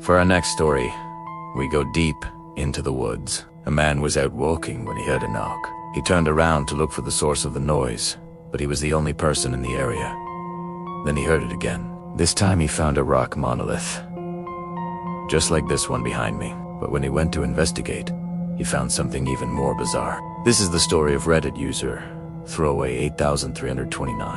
For our next story, we go deep into the woods. A man was out walking when he heard a knock. He turned around to look for the source of the noise, but he was the only person in the area. Then he heard it again. This time he found a rock monolith, just like this one behind me. But when he went to investigate, he found something even more bizarre. This is the story of Reddit user Throwaway 8329.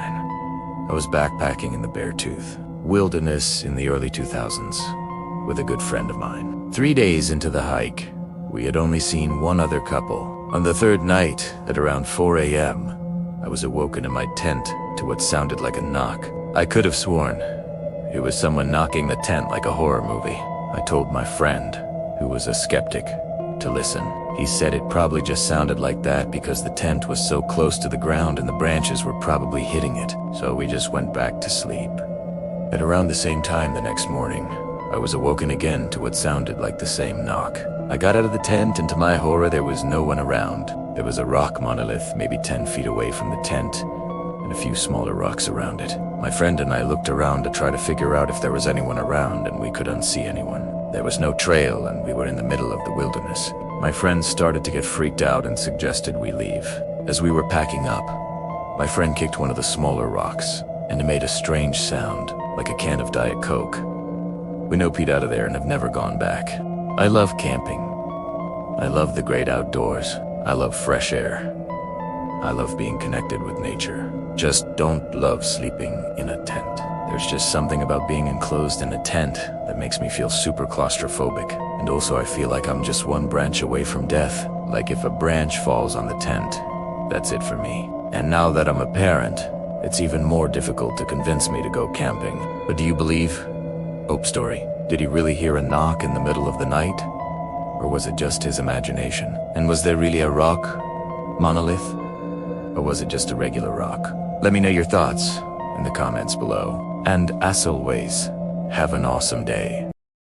I was backpacking in the Beartooth wilderness in the early 2000s with a good friend of mine. 3 days into the hike, we had only seen one other couple. On the third night, at around 4 a.m., I was awoken in my tent to what sounded like a knock. I could have sworn it was someone knocking the tent like a horror movie. I told my friend, who was a skeptic, to listen. He said it probably just sounded like that because the tent was so close to the ground and the branches were probably hitting it, so we just went back to sleep. At around the same time the next morning, I was awoken again to what sounded like the same knock. I got out of the tent, and to my horror there was no one around. There was a rock monolith maybe 10 feet away from the tent, and a few smaller rocks around it. My friend and I looked around to try to figure out if there was anyone around, and we couldn't see anyone. There was no trail, and we were in the middle of the wilderness. My friend started to get freaked out and suggested we leave. As we were packing up, my friend kicked one of the smaller rocks, and it made a strange sound, like a can of Diet Coke. We no-peed out of there and have never gone back. I love camping. I love the great outdoors. I love fresh air. I love being connected with nature. Just don't love sleeping in a tent. There's just something about being enclosed in a tent that makes me feel super claustrophobic. And also I feel like I'm just one branch away from death. Like if a branch falls on the tent, that's it for me. And now that I'm a parent, it's even more difficult to convince me to go camping. But do you believe? Hope story. Did he really hear a knock in the middle of the night? Or was it just his imagination? And was there really a rock monolith? Or was it just a regular rock? Let me know your thoughts in the comments below. And as always, have an awesome day.